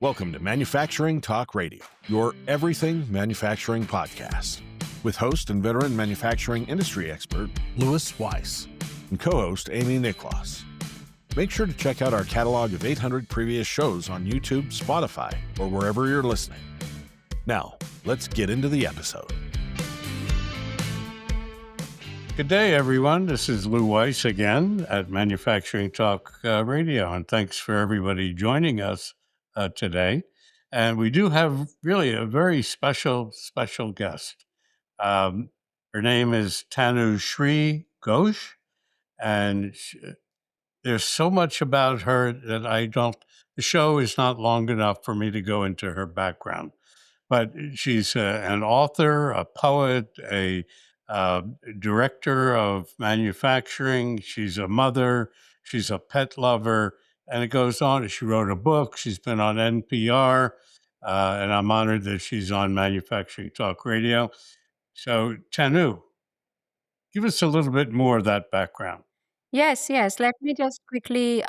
Welcome to Manufacturing Talk Radio, your everything manufacturing podcast, with host and veteran manufacturing industry expert Lewis Weiss and co-host Amy Niklas. Make sure to check out our catalog of 800 previous shows on YouTube, Spotify, or wherever you're listening. Now, let's get into the episode. Good day, everyone. This is Lou Weiss again at Manufacturing Talk Radio, and thanks for everybody joining us today. And we do have really a very special guest. Her name is Tanushree Ghosh, and there's so much about her that the show is not long enough for me to go into her background. But she's an author, a poet, a director of manufacturing. She's a mother. She's a pet lover. And it goes on. She wrote a book. She's been on NPR. And I'm honored that she's on Manufacturing Talk Radio. So, Tanu, give us a little bit more of that background. Yes. Let me just quickly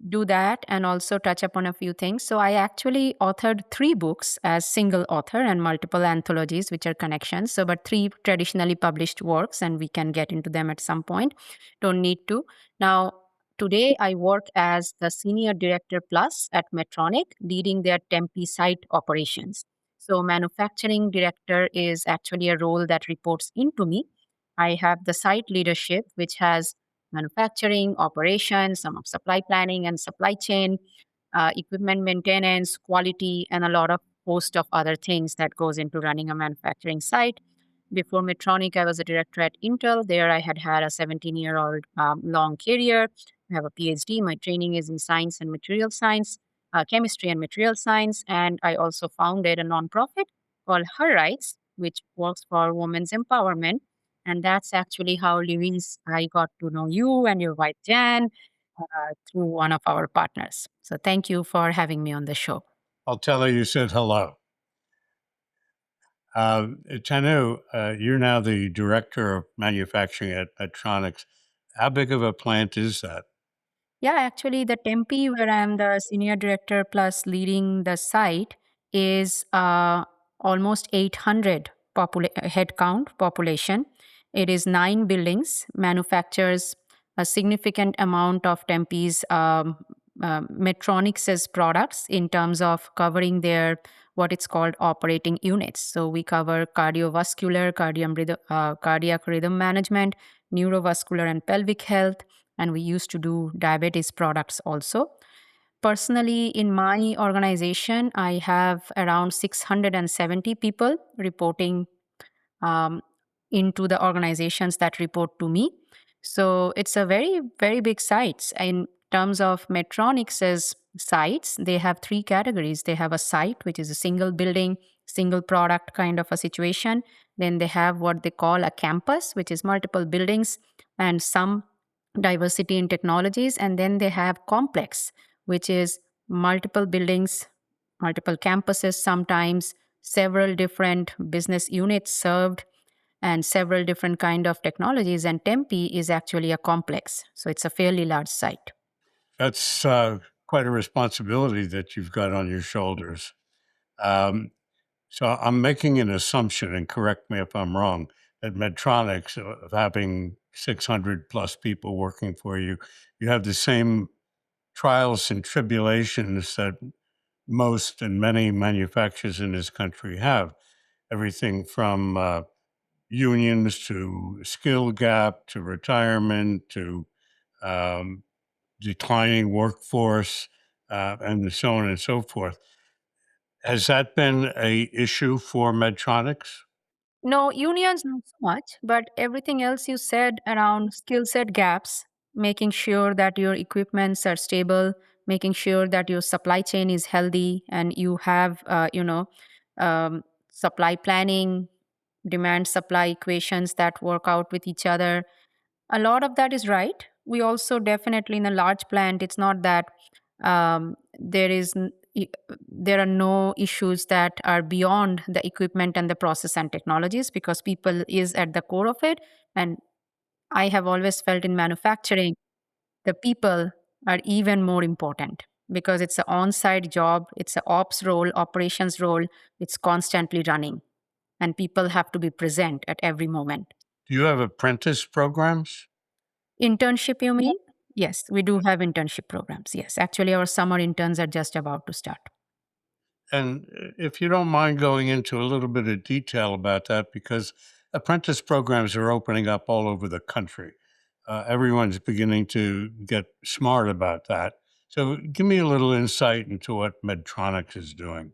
do that and also touch upon a few things. So I actually authored 3 books as single author and multiple anthologies, which are connections. So, but 3 traditionally published works, and we can get into them at some point. Don't need to. Now, today I work as the Senior Director Plus at Medtronic, leading their Tempe site operations. So Manufacturing Director is actually a role that reports into me. I have the site leadership, which has manufacturing, operations, some of supply planning and supply chain, equipment maintenance, quality, and a lot of host of other things that goes into running a manufacturing site. Before Medtronic, I was a director at Intel. There I had a 17-year-old long career. I have a PhD. My training is in science and material science, chemistry and material science. And I also founded a nonprofit called Her Rights, which works for women's empowerment. And that's actually how, Lewis, I got to know you and your wife, Jan, through one of our partners. So thank you for having me on the show. I'll tell her you said hello. Tanu, you're now the director of manufacturing at Medtronic. How big of a plant is that? Yeah, actually, the Tempe, where I'm the senior director plus leading the site, is almost 800 headcount population. It is 9 buildings, manufactures a significant amount of Tempe's Medtronic's products in terms of covering their what it's called operating units. So we cover cardiovascular, cardiac rhythm management, neurovascular and pelvic health, and we used to do diabetes products also. Personally, in my organization, I have around 670 people reporting into the organizations that report to me. So it's a very, very big sites. In terms of Medtronic's sites, they have 3 categories. They have a site, which is a single building, single product kind of a situation. Then they have what they call a campus, which is multiple buildings and some diversity in technologies. And then they have complex, which is multiple buildings, multiple campuses, sometimes several different business units served, and several different kind of technologies. And Tempe is actually a complex. So it's a fairly large site. That's quite a responsibility that you've got on your shoulders. So I'm making an assumption, and correct me if I'm wrong, that Medtronic, of having 600 plus people working for you, you have the same trials and tribulations that most and many manufacturers in this country have. Everything from unions to skill gap to retirement to declining workforce and so on and so forth. Has that been a issue for Medtronic? No, unions not so much, but everything else you said around skill set gaps, making sure that your equipments are stable, making sure that your supply chain is healthy, and you have, supply planning, demand supply equations that work out with each other. A lot of that is right. We also definitely in a large plant, it's not that there are no issues that are beyond the equipment and the process and technologies, because people is at the core of it. And I have always felt in manufacturing, the people are even more important, because it's an on-site job, it's an ops role, operations role, it's constantly running, and people have to be present at every moment. Do you have apprentice programs? Internship, you mean? Yes, we do have internship programs. Yes, actually, our summer interns are just about to start. And if you don't mind going into a little bit of detail about that, because apprentice programs are opening up all over the country. Everyone's beginning to get smart about that. So give me a little insight into what Medtronic is doing.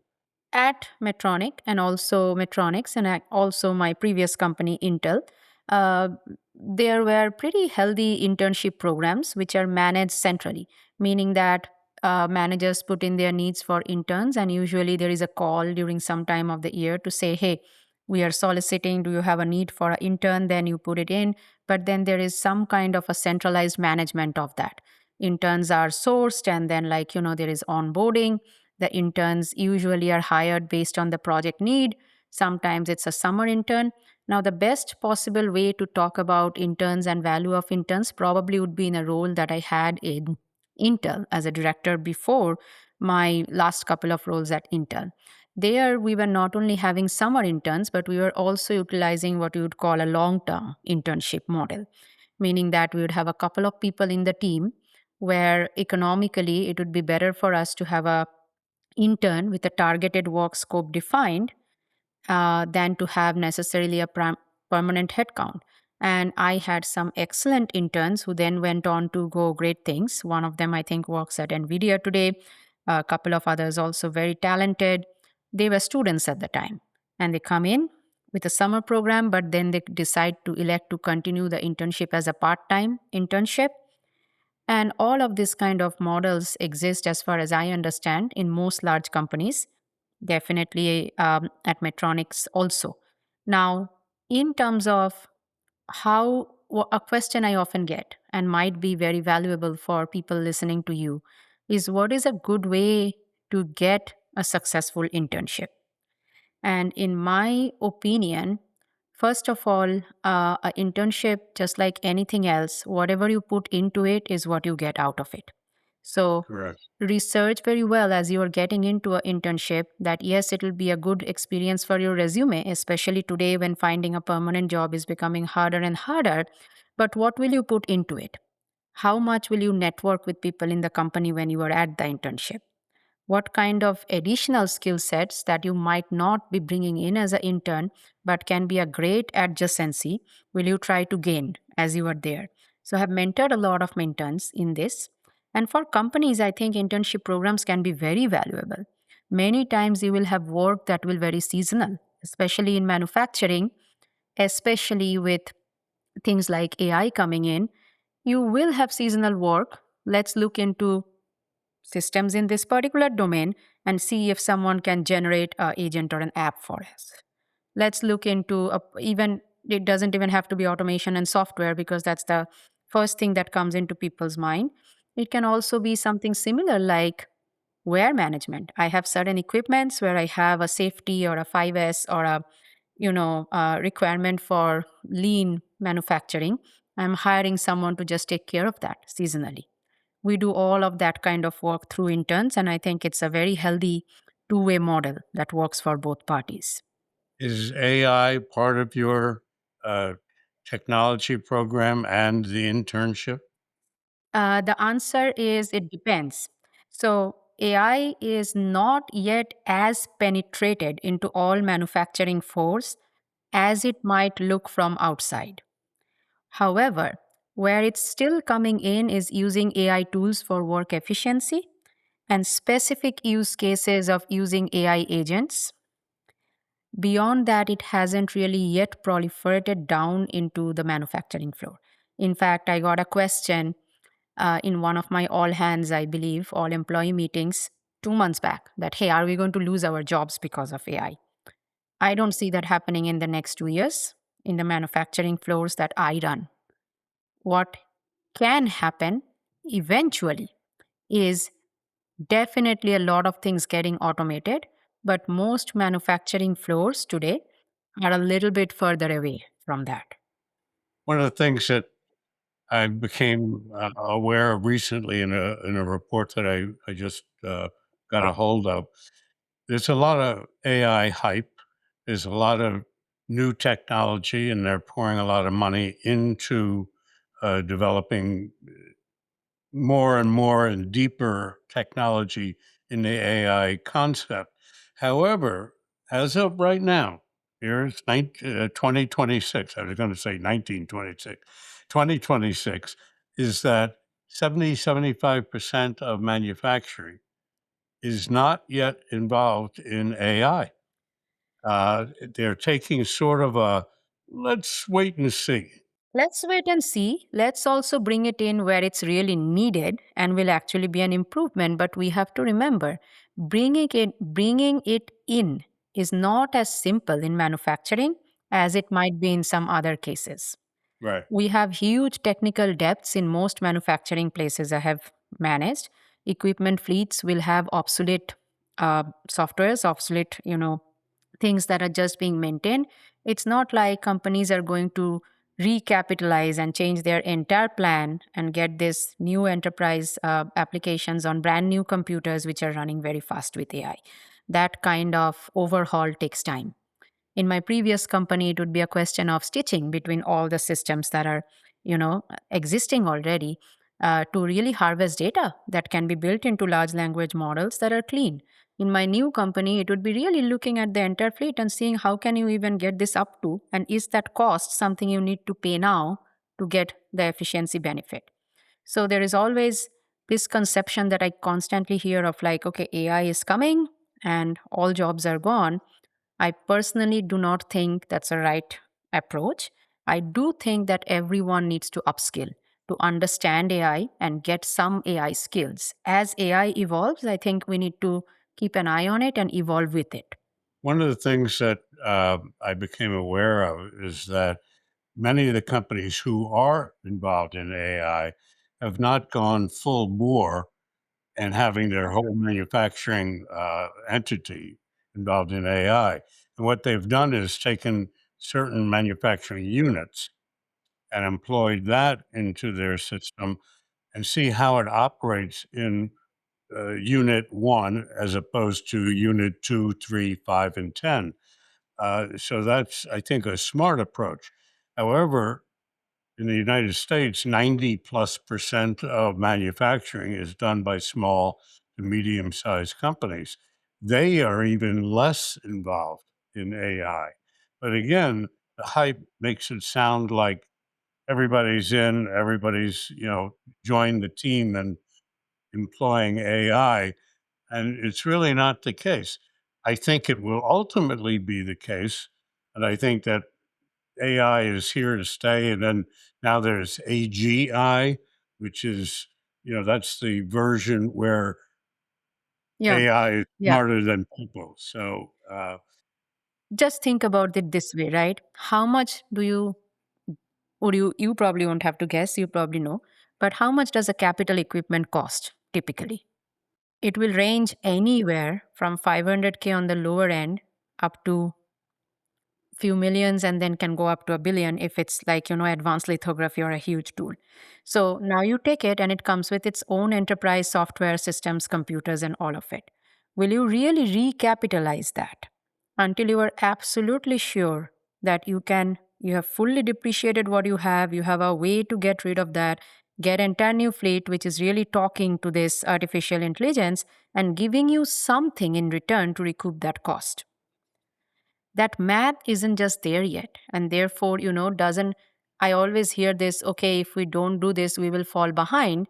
At Medtronic and also Medtronics and also my previous company, Intel, uh, there were pretty healthy internship programs which are managed centrally, meaning that managers put in their needs for interns, and usually there is a call during some time of the year to say, hey, we are soliciting, do you have a need for an intern? Then you put it in, but then there is some kind of a centralized management of that. Interns are sourced, and then, like, there is onboarding. The interns usually are hired based on the project need. Sometimes it's a summer intern. Now, the best possible way to talk about interns and value of interns probably would be in a role that I had in Intel as a director before my last couple of roles at Intel. There, we were not only having summer interns, but we were also utilizing what you would call a long term internship model, meaning that we would have a couple of people in the team where economically it would be better for us to have a intern with a targeted work scope defined than to have necessarily a permanent headcount. And I had some excellent interns who then went on to go great things. One of them, I think, works at NVIDIA today. A couple of others also very talented. They were students at the time, and they come in with a summer program, but then they decide to elect to continue the internship as a part-time internship. And all of these kind of models exist, as far as I understand, in most large companies, definitely at Medtronics also. Now, in terms of a question I often get and might be very valuable for people listening to you is, what is a good way to get a successful internship? And in my opinion, first of all, an internship, just like anything else, whatever you put into it is what you get out of it. So, Correct. research very well as you are getting into an internship that yes, it will be a good experience for your resume, especially today when finding a permanent job is becoming harder and harder. But what will you put into it? How much will you network with people in the company when you are at the internship? What kind of additional skill sets that you might not be bringing in as an intern but can be a great adjacency will you try to gain as you are there? So I have mentored a lot of interns in this. And for companies, I think internship programs can be very valuable. Many times you will have work that will very seasonal, especially in manufacturing, especially with things like AI coming in. You will have seasonal work. Let's look into systems in this particular domain and see if someone can generate an agent or an app for us. Let's look into even, it doesn't even have to be automation and software, because that's the first thing that comes into people's mind. It can also be something similar like wear management. I have certain equipments where I have a safety or a 5S or a requirement for lean manufacturing. I'm hiring someone to just take care of that seasonally. We do all of that kind of work through interns, and I think it's a very healthy two-way model that works for both parties. Is AI part of your uh, technology program and the internship? The answer is it depends. So, AI is not yet as penetrated into all manufacturing force as it might look from outside. However, where it's still coming in is using AI tools for work efficiency and specific use cases of using AI agents. Beyond that, it hasn't really yet proliferated down into the manufacturing floor. In fact, I got a question in one of my all hands, I believe, all employee meetings 2 months back that, hey, are we going to lose our jobs because of AI? I don't see that happening in the next 2 years in the manufacturing floors that I run. What can happen eventually is definitely a lot of things getting automated, but most manufacturing floors today are a little bit further away from that. One of the things that I became aware of recently in a report that I just got a hold of. There's a lot of AI hype. There's a lot of new technology, and they're pouring a lot of money into developing more and more and deeper technology in the AI concept. However, as of right now, here's 2026, I was going to say 1926, 2026 is that 75% of manufacturing is not yet involved in AI. They're taking sort of a let's wait and see. Let's wait and see. Let's also bring it in where it's really needed and will actually be an improvement. But we have to remember, bringing it in is not as simple in manufacturing as it might be in some other cases. Right. We have huge technical depths in most manufacturing places I have managed. Equipment fleets will have obsolete softwares, obsolete, things that are just being maintained. It's not like companies are going to recapitalize and change their entire plan and get this new enterprise applications on brand new computers which are running very fast with AI. That kind of overhaul takes time. In my previous company, it would be a question of stitching between all the systems that are existing already, to really harvest data that can be built into large language models that are clean. In my new company, it would be really looking at the entire fleet and seeing how can you even get this up to, and is that cost something you need to pay now to get the efficiency benefit. So there is always this conception that I constantly hear of, like, okay, AI is coming and all jobs are gone. I personally do not think that's a right approach. I do think that everyone needs to upskill to understand AI and get some AI skills. As AI evolves, I think we need to keep an eye on it and evolve with it. One of the things that I became aware of is that many of the companies who are involved in AI have not gone full bore and having their whole manufacturing entity involved in AI. And what they've done is taken certain manufacturing units and employed that into their system and see how it operates in unit one as opposed to unit two, three, five, and 10. So that's, I think, a smart approach. However, in the United States, 90+% of manufacturing is done by small to medium sized companies. They are even less involved in AI. But again, the hype makes it sound like everybody's in, everybody's, joined the team and employing AI. And it's really not the case. I think it will ultimately be the case. And I think that AI is here to stay. And then now there's AGI, which is, that's the version where Yeah. AI is Yeah. smarter than people. So, Just think about it this way, right? How much do you, or you probably won't have to guess, you probably know, but how much does a capital equipment cost typically? It will range anywhere from 500K on the lower end up to few millions, and then can go up to a billion if it's like, advanced lithography or a huge tool. So now you take it and it comes with its own enterprise software systems, computers, and all of it. Will you really recapitalize that until you are absolutely sure that you have fully depreciated what you have a way to get rid of that, get entire new fleet which is really talking to this artificial intelligence and giving you something in return to recoup that cost? That math isn't just there yet, and therefore, doesn't, I always hear this, okay, if we don't do this we will fall behind.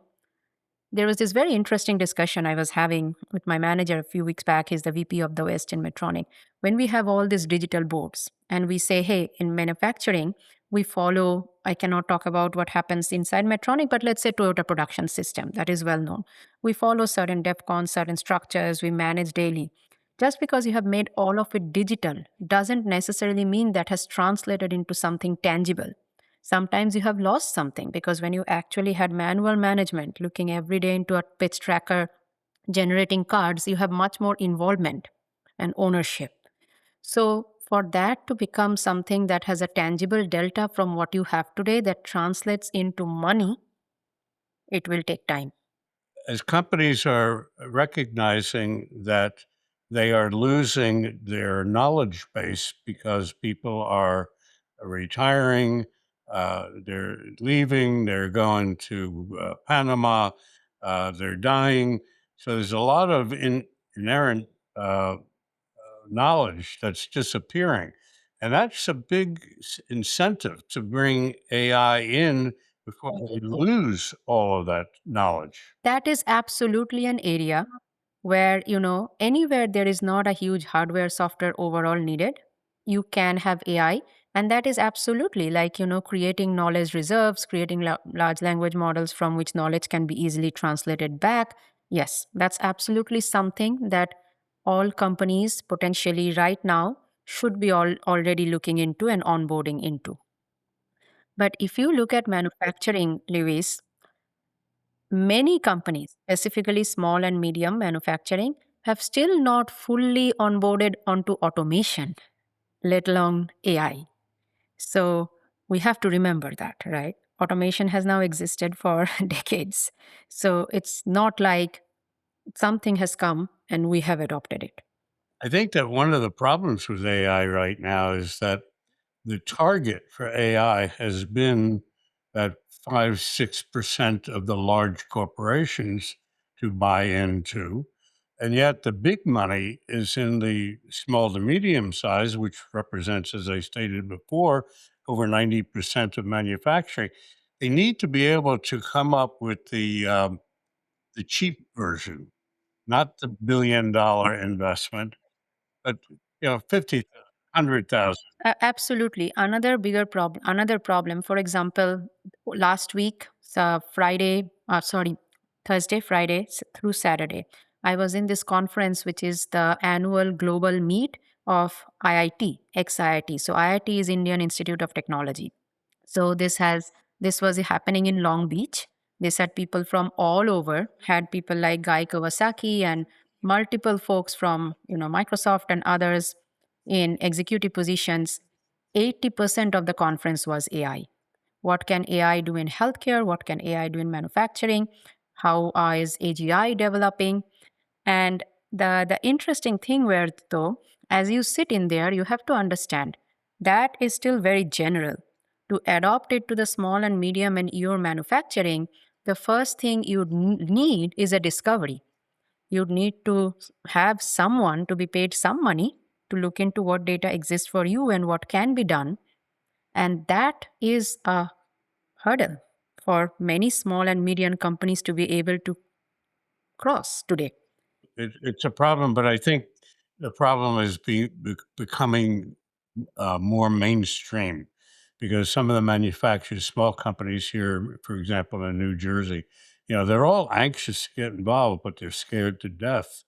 There was this very interesting discussion I was having with my manager a few weeks back. He's the VP of the West in Medtronic. When we have all these digital boards and we say, hey, in manufacturing, we follow, I cannot talk about what happens inside Medtronic, but let's say Toyota production system, that is well known. We follow certain DEFCONs, certain structures, we manage daily. Just because you have made all of it digital doesn't necessarily mean that has translated into something tangible. Sometimes you have lost something because when you actually had manual management, looking every day into a pitch tracker, generating cards, you have much more involvement and ownership. So for that to become something that has a tangible delta from what you have today that translates into money, it will take time. As companies are recognizing that they are losing their knowledge base because people are retiring, they're leaving, they're going to Panama, they're dying. So there's a lot of inherent knowledge that's disappearing. And that's a big incentive to bring AI in before we lose all of that knowledge. That is absolutely an area where, anywhere there is not a huge hardware software overall needed, you can have AI. And that is absolutely like, creating knowledge reserves, creating large language models from which knowledge can be easily translated back. Yes, that's absolutely something that all companies potentially right now should be already looking into and onboarding into. But if you look at manufacturing, Lewis, many companies, specifically small and medium manufacturing, have still not fully onboarded onto automation, let alone AI. So we have to remember that, right? Automation has now existed for decades. So it's not like something has come and we have adopted it. I think that one of the problems with AI right now is that the target for AI has been that 5-6% of the large corporations to buy into. And yet the big money is in the small to medium size, which represents, as I stated before, over 90% of manufacturing. They need to be able to come up with the cheap version, not the $1 billion investment, but 50, 100,000. Absolutely. Another problem, for example, last week, Thursday, Friday through Saturday, I was in this conference, which is the annual global meet of IIT, ex-IIT. So IIT is Indian Institute of Technology. So this was happening in Long Beach. They had people from all over, had people like Guy Kawasaki and multiple folks from Microsoft and others in executive positions. 80% of the conference was AI. What can AI do in healthcare? What can AI do in manufacturing? How is AGI developing? And the interesting thing where, though, as you sit in there, you have to understand that is still very general. To adopt it to the small and medium and your manufacturing, the first thing you need is a discovery. You need to have someone to be paid some money to look into what data exists for you and what can be done. And that is a hurdle for many small and medium companies to be able to cross today. It's a problem, but I think the problem is becoming more mainstream because some of the manufacturers, small companies here, for example, in New Jersey, they're all anxious to get involved, but they're scared to death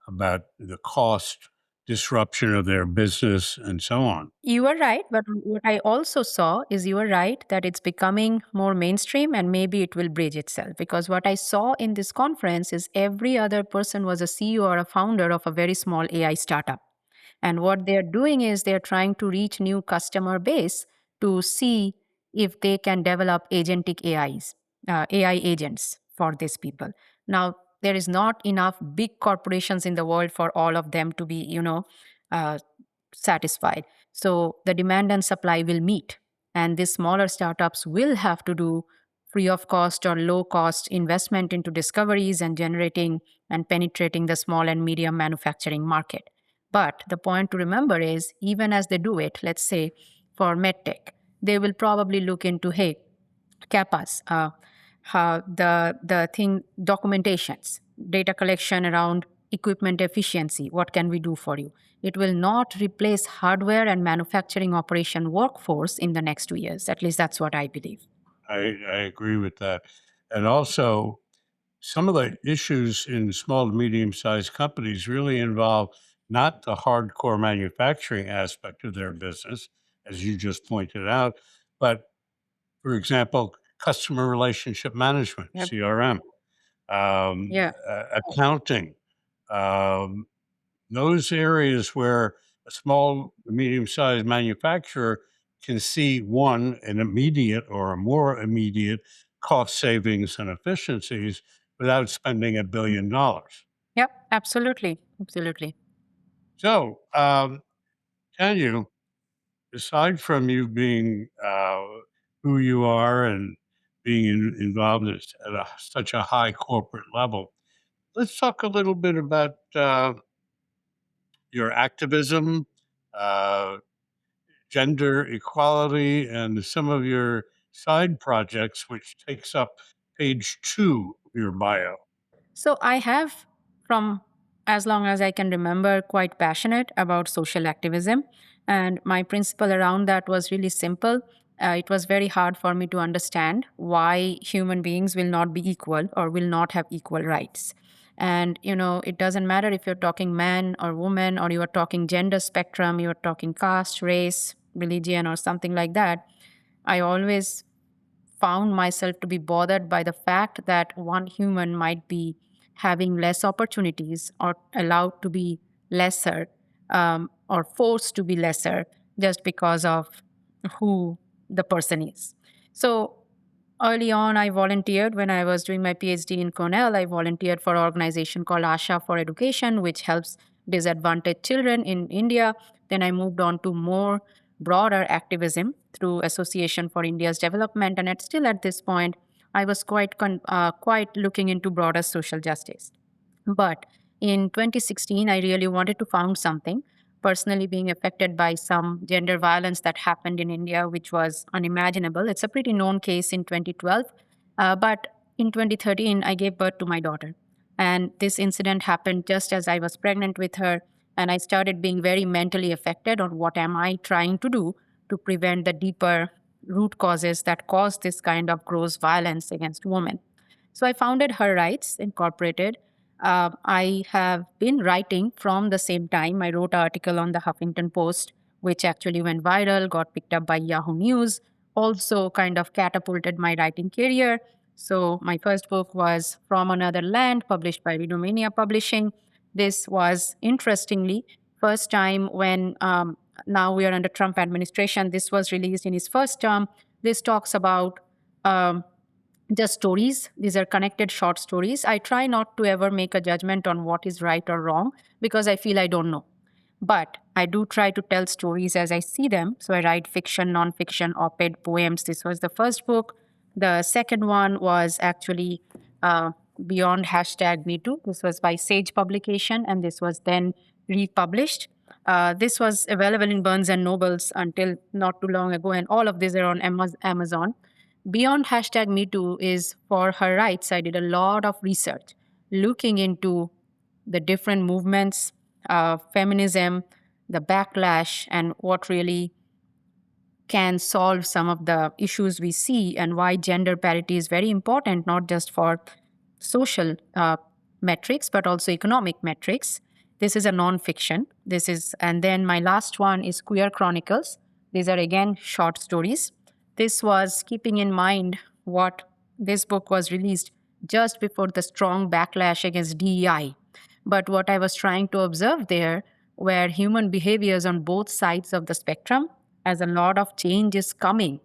about the cost, disruption of their business, and so on. You are right, but what I also saw is you are right that it's becoming more mainstream and maybe it will bridge itself. Because what I saw in this conference is every other person was a CEO or a founder of a very small AI startup. And what they're doing is they're trying to reach new customer base to see if they can develop agentic AI agents for these people. Now, there is not enough big corporations in the world for all of them to be, uh, satisfied. So the demand and supply will meet, and these smaller startups will have to do free of cost or low cost investment into discoveries and generating and penetrating the small and medium manufacturing market. But the point to remember is, even as they do it, let's say for medtech, they will probably look into, hey, CAPAs, how the thing documentations, data collection around equipment efficiency. What can we do for you? It will not replace hardware and manufacturing operation workforce in the next 2 years. At least that's what I believe. I agree with that. And also, some of the issues in small to medium sized companies really involve not the hardcore manufacturing aspect of their business, as you just pointed out, but for example, customer relationship management, Yep. CRM, Yeah. accounting, um, those areas where a small, medium-sized manufacturer can see an immediate or a more immediate cost savings and efficiencies without spending $1 billion. Yep, absolutely. Absolutely. So, can you, aside from you being who you are and being involved at such a high corporate level, let's talk a little bit about your activism, uh, gender equality, and some of your side projects, which takes up page 2 of your bio. So I have, from as long as I can remember, quite passionate about social activism. And my principle around that was really simple. It was very hard for me to understand why human beings will not be equal or will not have equal rights. And, it doesn't matter if you're talking man or woman, or you are talking gender spectrum, you're talking caste, race, religion, or something like that. I always found myself to be bothered by the fact that one human might be having less opportunities or allowed to be lesser, or forced to be lesser just because of who the person is. So early on, I volunteered when I was doing my PhD in Cornell. I volunteered for an organization called Asha for Education, which helps disadvantaged children in India. Then I moved on to more broader activism through Association for India's Development, and still at this point, I was quite looking into broader social justice. But in 2016, I really wanted to found something. Personally, being affected by some gender violence that happened in India, which was unimaginable. It's a pretty known case in 2012. But in 2013, I gave birth to my daughter. And this incident happened just as I was pregnant with her. And I started being very mentally affected on what am I trying to do to prevent the deeper root causes that cause this kind of gross violence against women. So I founded Her Rights Incorporated. I have been writing from the same time. I wrote an article on the Huffington Post, which actually went viral, got picked up by Yahoo News, also kind of catapulted my writing career. So my first book was From Another Land, published by Redomania Publishing. This was, interestingly, first time when now we are under Trump administration. This was released in his first term. This talks about just stories. These are connected short stories. I try not to ever make a judgment on what is right or wrong because I feel I don't know. But I do try to tell stories as I see them. So I write fiction, nonfiction, op ed, poems. This was the first book. The second one was actually Beyond hashtag Me Too. This was by Sage Publication, and this was then republished. This was available in Burns and Nobles until not too long ago, and all of these are on Amazon. Beyond hashtag Me Too is for Her Rights. I did a lot of research looking into the different movements, feminism, the backlash, and what really can solve some of the issues we see, and why gender parity is very important, not just for social metrics, but also economic metrics. This is a nonfiction. And then my last one is Queer Chronicles. These are again short stories. This was keeping in mind what this book was released just before the strong backlash against DEI. But what I was trying to observe there were human behaviors on both sides of the spectrum, as a lot of change is coming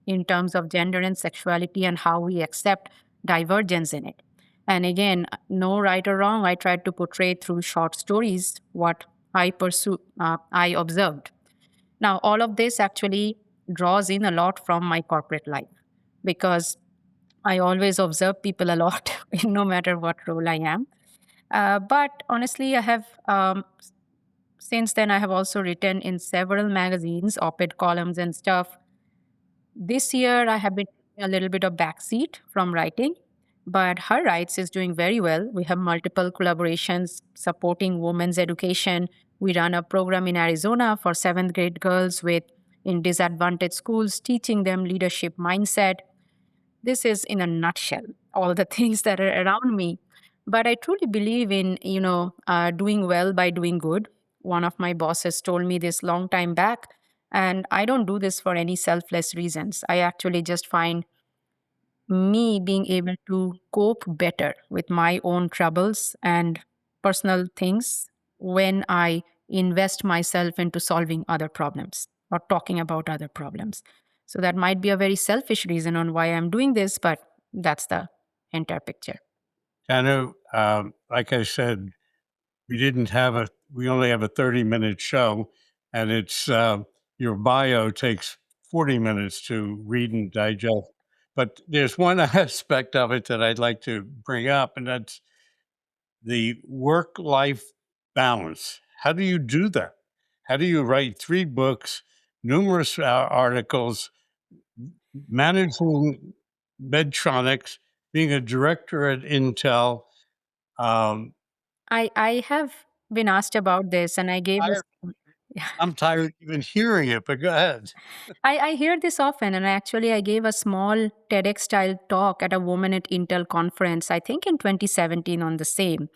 in terms of gender and sexuality and how we accept divergence in it. And again, no right or wrong, I tried to portray through short stories what I observed. Now, all of this actually draws in a lot from my corporate life because I always observe people a lot, no matter what role I am. But honestly, since then, I have also written in several magazines, op-ed columns and stuff. This year, I have been taking a little bit of backseat from writing, but Her Rights is doing very well. We have multiple collaborations supporting women's education. We run a program in Arizona for seventh grade girls in disadvantaged schools, teaching them leadership mindset. This is in a nutshell all the things that are around me. But I truly believe in doing well by doing good. One of my bosses told me this long time back, and I don't do this for any selfless reasons. I actually just find me being able to cope better with my own troubles and personal things when I invest myself into solving other problems or talking about other problems. So that might be a very selfish reason on why I'm doing this, but that's the entire picture. Tanu, like I said, we only have a 30-minute show, and it's your bio takes 40 minutes to read and digest. But there's one aspect of it that I'd like to bring up, and that's the work-life balance. How do you do that? How do you write 3 books, numerous articles, managing Medtronic, being a director at Intel? Um, I have been asked about this, and I gave tired, I'm tired even hearing it, but go ahead. I hear this often, and I gave a small TEDx style talk at a Women at Intel conference, I think in 2017 on the same.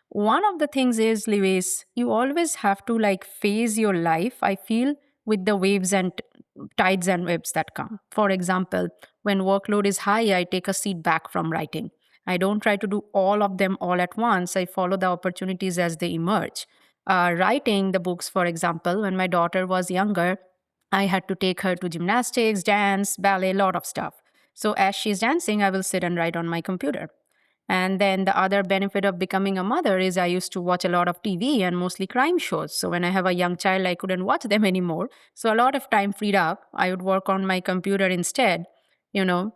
One of the things is, Lewis, you always have to like phase your life, I feel, with the waves and tides and waves that come. For example, when workload is high, I take a seat back from writing. I don't try to do all of them all at once. I follow the opportunities as they emerge. Writing the books, for example, when my daughter was younger, I had to take her to gymnastics, dance, ballet, lot of stuff. So as she's dancing, I will sit and write on my computer. And then the other benefit of becoming a mother is I used to watch a lot of TV and mostly crime shows. So when I have a young child, I couldn't watch them anymore. So a lot of time freed up. I would work on my computer instead, you know,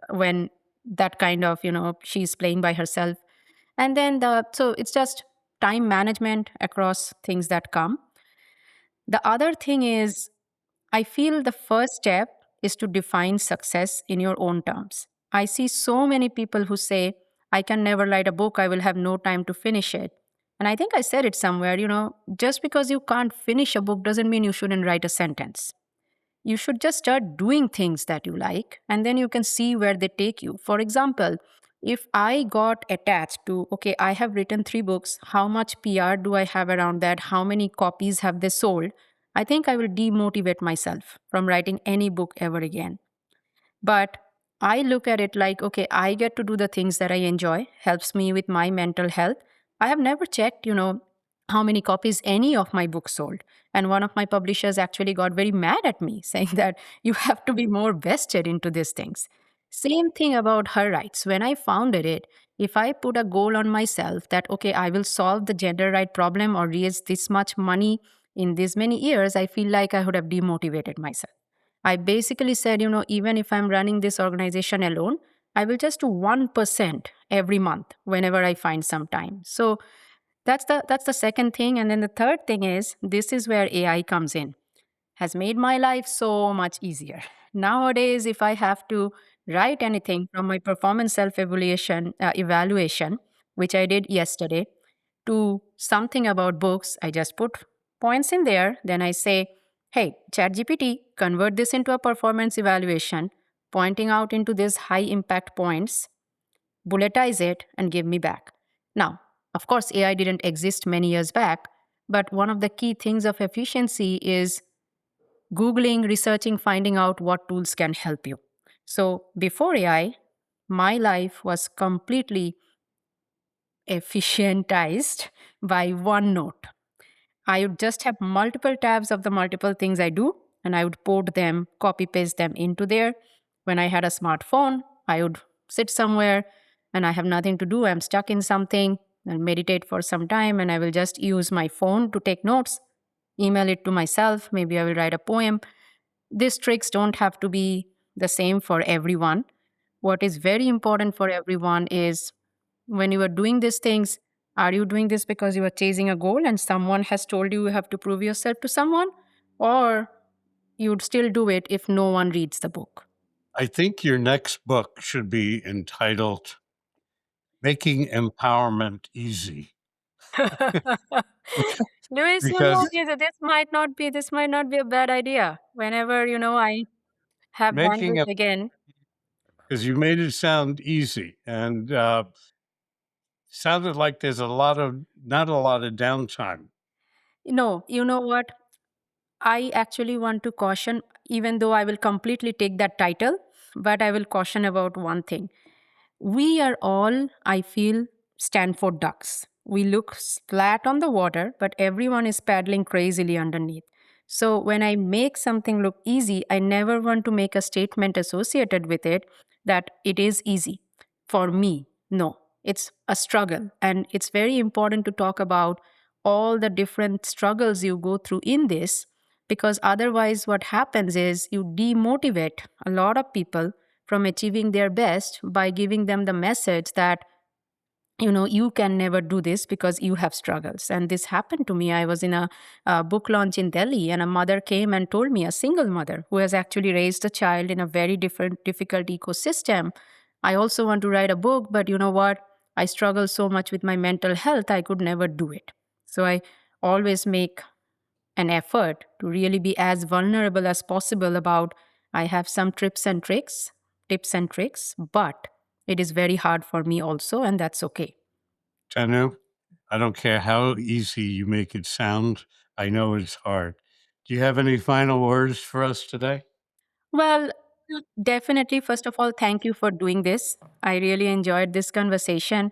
when that kind of, she's playing by herself. And then so it's just time management across things that come. The other thing is, I feel the first step is to define success in your own terms. I see so many people who say, I can never write a book, I will have no time to finish it. And I think I said it somewhere, just because you can't finish a book doesn't mean you shouldn't write a sentence. You should just start doing things that you like, and then you can see where they take you. For example, if I got attached to, okay, I have written 3 books, how much PR do I have around that? How many copies have they sold? I think I will demotivate myself from writing any book ever again. But I look at it like, okay, I get to do the things that I enjoy, helps me with my mental health. I have never checked, how many copies any of my books sold. And one of my publishers actually got very mad at me, saying that you have to be more vested into these things. Same thing about her rights. When I founded it, if I put a goal on myself that, okay, I will solve the gender right problem or raise this much money in this many years, I feel like I would have demotivated myself. I basically said, even if I'm running this organization alone, I will just do 1% every month whenever I find some time. So that's the second thing. And then the third thing is, this is where AI comes in. Has made my life so much easier. Nowadays, if I have to write anything from my performance evaluation, which I did yesterday, to something about books, I just put points in there. Then I say, hey, ChatGPT, convert this into a performance evaluation, pointing out into these high impact points, bulletize it, and give me back. Now, of course, AI didn't exist many years back, but one of the key things of efficiency is Googling, researching, finding out what tools can help you. So before AI, my life was completely efficientized by OneNote. I would just have multiple tabs of the multiple things I do, and I would port them, copy paste them into there. When I had a smartphone, I would sit somewhere and I have nothing to do. I'm stuck in something and meditate for some time, and I will just use my phone to take notes, email it to myself. Maybe I will write a poem. These tricks don't have to be the same for everyone. What is very important for everyone is, when you are doing these things, are you doing this because you are chasing a goal and someone has told you you have to prove yourself to someone? Or you'd still do it if no one reads the book? I think your next book should be entitled Making Empowerment Easy. Lewis, Because this might not be a bad idea. Whenever, I have making bandwidth it, again. because you made it sound easy and sounded like there's not a lot of downtime. No, you know what? I actually want to caution, even though I will completely take that title, but I will caution about one thing. We are all, I feel, Stanford ducks. We look flat on the water, but everyone is paddling crazily underneath. So when I make something look easy, I never want to make a statement associated with it that it is easy. For me, no, it's a struggle. And it's very important to talk about all the different struggles you go through in this, because otherwise, what happens is you demotivate a lot of people from achieving their best by giving them the message that you can never do this because you have struggles. And this happened to me. I was in a book launch in Delhi, and a mother came and told me, a single mother who has actually raised a child in a very difficult ecosystem, I also want to write a book, but you know what, I struggle so much with my mental health, I could never do it. So I always make an effort to really be as vulnerable as possible about, I have some tips and tricks, but it is very hard for me also, and that's okay. Tanu, I don't care how easy you make it sound. I know it's hard. Do you have any final words for us today? Well, definitely, first of all, thank you for doing this. I really enjoyed this conversation.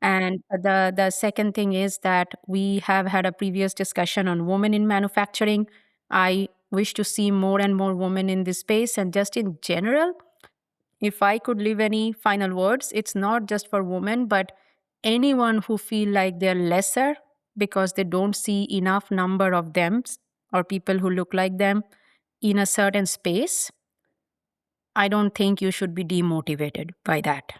And the second thing is that we have had a previous discussion on women in manufacturing. I wish to see more and more women in this space. And just in general, if I could leave any final words, it's not just for women, but anyone who feel like they're lesser because they don't see enough number of them or people who look like them in a certain space. I don't think you should be demotivated by that.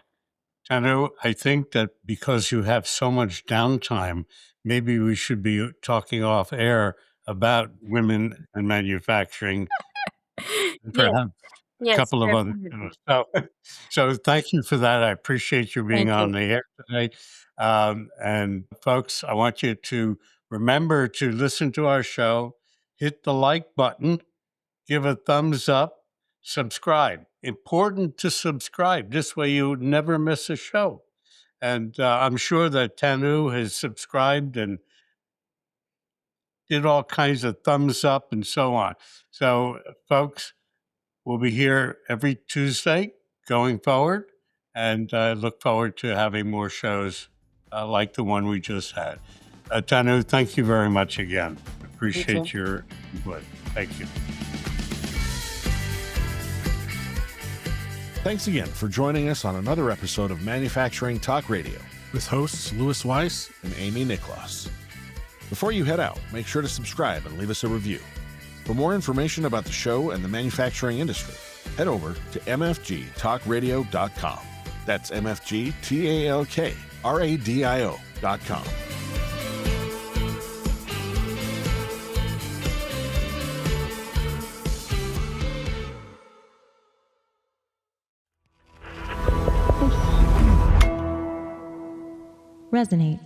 Tanu, I think that because you have so much downtime, maybe we should be talking off air about women and manufacturing and Yes, perhaps a yes, couple of other definitely. So thank you for that. I appreciate you being Thank on you. the air today. And folks, I want you to remember to listen to our show, hit the like button, give a thumbs up, subscribe. Important to subscribe. This way you never miss a show. And I'm sure that Tanu has subscribed and did all kinds of thumbs up and so on. So, folks, we'll be here every Tuesday going forward, and I look forward to having more shows like the one we just had. Tanu, thank you very much again. You too. Appreciate your input. Thank you. Thanks again for joining us on another episode of Manufacturing Talk Radio with hosts Lewis Weiss and Amy Niklas. Before you head out, make sure to subscribe and leave us a review. For more information about the show and the manufacturing industry, head over to mfgtalkradio.com. That's mfgtalkradio.com. Resonate.